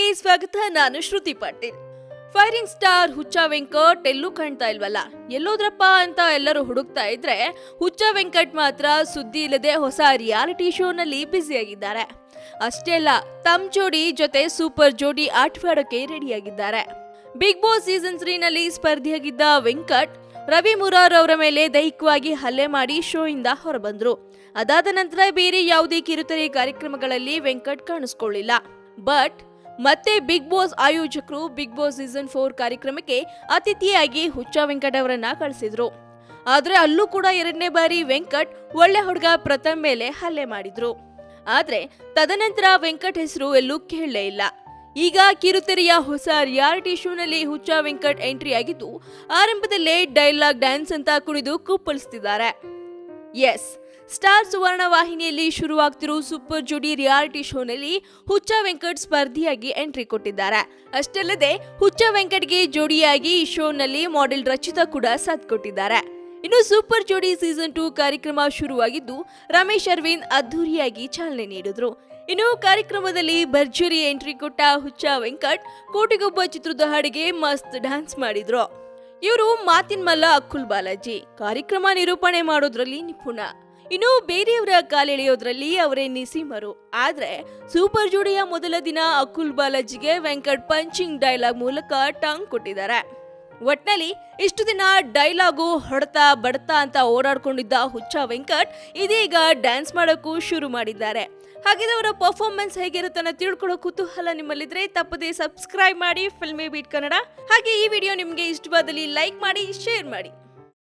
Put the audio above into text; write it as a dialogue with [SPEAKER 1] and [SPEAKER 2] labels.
[SPEAKER 1] ನ್ಯೂಸ್ಗೆ ಸ್ವಾಗತ. ನಾನು ಶ್ರುತಿ ಪಾಟೀಲ್. ಫೈರಿಂಗ್ ಸ್ಟಾರ್ ಹುಚ್ಚ ವೆಂಕಟ್ ಎಲ್ಲೂ ಕಾಣ್ತಾ ಇಲ್ವಲ್ಲ, ಎಲ್ಲೋದ್ರಪ್ಪ ಅಂತ ಎಲ್ಲರೂ ಹುಡುಕ್ತಾ ಇದ್ರೆ ಹುಚ್ಚ ವೆಂಕಟ್ ಮಾತ್ರ ಸುದ್ದಿ ಇಲ್ಲದೆ ಹೊಸ ರಿಯಾಲಿಟಿ ಶೋನಲ್ಲಿ ಬ್ಯುಸಿಯಾಗಿದ್ದಾರೆ. ಅಷ್ಟೇ ಅಲ್ಲ, ತಮ್ಮ ಜೋಡಿ ಜೊತೆ ಸೂಪರ್ ಜೋಡಿ ಆಟವಾಡೋಕೆ ರೆಡಿಯಾಗಿದ್ದಾರೆ. ಬಿಗ್ ಬಾಸ್ ಸೀಸನ್ 3 ನಲ್ಲಿ ಸ್ಪರ್ಧಿಯಾಗಿದ್ದ ವೆಂಕಟ್ ರವಿ ಮುರಾರ್ ಅವರ ಮೇಲೆ ದೈಹಿಕವಾಗಿ ಹಲ್ಲೆ ಮಾಡಿ ಶೋ ಇಂದ ಹೊರಬಂದ್ರು. ಅದಾದ ನಂತರ ಬೇರೆ ಯಾವುದೇ ಕಿರುತೆರೆ ಕಾರ್ಯಕ್ರಮಗಳಲ್ಲಿ ವೆಂಕಟ್ ಕಾಣಿಸ್ಕೊಳ್ಳಿಲ್ಲ. ಬಟ್ ಮತ್ತೆ ಬಿಗ್ ಬಾಸ್ ಆಯೋಜಕರು ಬಿಗ್ ಬಾಸ್ ಸೀಸನ್ 4 ಕಾರ್ಯಕ್ರಮಕ್ಕೆ ಅತಿಥಿಯಾಗಿ ಹುಚ್ಚ ವೆಂಕಟ್ ಅವರನ್ನ ಕಳಿಸಿದ್ರು. ಆದ್ರೆ ಅಲ್ಲೂ ಕೂಡ 2ನೇ ಬಾರಿ ವೆಂಕಟ್ ಒಳ್ಳೆ ಹುಡುಗ ಪ್ರಥಮ್ ಮೇಲೆ ಹಲ್ಲೆ ಮಾಡಿದ್ರು. ಆದ್ರೆ ತದನಂತರ ವೆಂಕಟ್ ಹೆಸರು ಎಲ್ಲೂ ಕೇಳಲೇ ಇಲ್ಲ. ಈಗ ಕಿರುತೆರೆಯ ಹೊಸ ರಿಯಾಲಿಟಿ ಶೋನಲ್ಲಿ ಹುಚ್ಚ ವೆಂಕಟ್ ಎಂಟ್ರಿ ಆಗಿದ್ದು, ಆರಂಭದಲ್ಲೇ ಡೈಲಾಗ್ ಡ್ಯಾನ್ಸ್ ಅಂತ ಕುಣಿದು ಕುಪ್ಪಳಿಸ್ತಿದ್ದಾರೆ. ಎಸ್, ಸ್ಟಾರ್ ಸುವರ್ಣ ವಾಹಿನಿಯಲ್ಲಿ ಶುರುವಾಗ್ತಿರೋ ಸೂಪರ್ ಜೋಡಿ ರಿಯಾಲಿಟಿ ಶೋನಲ್ಲಿ ಹುಚ್ಚ ವೆಂಕಟ್ ಸ್ಪರ್ಧಿಯಾಗಿ ಎಂಟ್ರಿ ಕೊಟ್ಟಿದ್ದಾರೆ. ಅಷ್ಟಲ್ಲದೆ ಹುಚ್ಚ ವೆಂಕಟ್ಗೆ ಜೋಡಿಯಾಗಿ ಈ ಶೋನಲ್ಲಿ ಮಾಡೆಲ್ ರಚಿತಾ ಕೂಡ ಸಾಥ್ ಕೊಟ್ಟಿದ್ದಾರೆ. ಇನ್ನು ಸೂಪರ್ ಜೋಡಿ ಸೀಸನ್ 2 ಕಾರ್ಯಕ್ರಮ ಶುರುವಾಗಿದ್ದು, ರಮೇಶ್ ಅರವಿಂದ್ ಅದ್ದೂರಿಯಾಗಿ ಚಾಲನೆ ನೀಡಿದ್ರು. ಇನ್ನು ಕಾರ್ಯಕ್ರಮದಲ್ಲಿ ಭರ್ಜರಿ ಎಂಟ್ರಿ ಕೊಟ್ಟ ಹುಚ್ಚ ವೆಂಕಟ್ ಕೋಟಿಗೊಬ್ಬ ಚಿತ್ರದ ಹಾಡಿಗೆ ಮಸ್ತ್ ಡ್ಯಾನ್ಸ್ ಮಾಡಿದ್ರು. ಇವರು ಮಾತಿನ ಮಲ್ಲ ಅಕ್ಕುಲ್ ಬಾಲಾಜಿ, ಕಾರ್ಯಕ್ರಮ ನಿರೂಪಣೆ ಮಾಡೋದ್ರಲ್ಲಿ ನಿಪುಣ. ಇನ್ನು ಬೇರೆಯವರ ಕಾಲೆಳೆಯೋದ್ರಲ್ಲಿ ಅವರೇ ನಿಸೀಮರು. ಆದ್ರೆ ಸೂಪರ್ ಜೋಡಿಯ ಮೊದಲ ದಿನ ಅಕ್ಕುಲ್ ಬಾಲಾಜಿಗೆ ವೆಂಕಟ್ ಪಂಚಿಂಗ್ ಡೈಲಾಗ್ ಮೂಲಕ ಟಾಂಗ್ ಕೊಟ್ಟಿದ್ದಾರೆ. ಒಟ್ನಲ್ಲಿ ಇಷ್ಟು ದಿನ ಡೈಲಾಗು ಹೊಡ್ತಾ ಬಡ್ತಾ ಅಂತ ಓಡಾಡ್ಕೊಂಡಿದ್ದ ಹುಚ್ಚ ವೆಂಕಟ್ ಇದೀಗ ಡ್ಯಾನ್ಸ್ ಮಾಡೋಕ್ಕೂ ಶುರು ಮಾಡಿದ್ದಾರೆ. ಹಾಗಿದ್ರೆ ಅವರ ಪರ್ಫಾರ್ಮೆನ್ಸ್ ಹೇಗಿರುತ್ತನ್ನ ತಿಳ್ಕೊಳ್ಳೋ ಕುತೂಹಲ ನಿಮ್ಮಲ್ಲಿದ್ರೆ ತಪ್ಪದೇ ಸಬ್ಸ್ಕ್ರೈಬ್ ಮಾಡಿ ಫಿಲ್ಮಿ ಬೀಟ್ ಕನ್ನಡ. ಹಾಗೆ ಈ ವಿಡಿಯೋ ನಿಮಗೆ ಇಷ್ಟವಾದಲ್ಲಿ ಲೈಕ್ ಮಾಡಿ, ಶೇರ್ ಮಾಡಿ.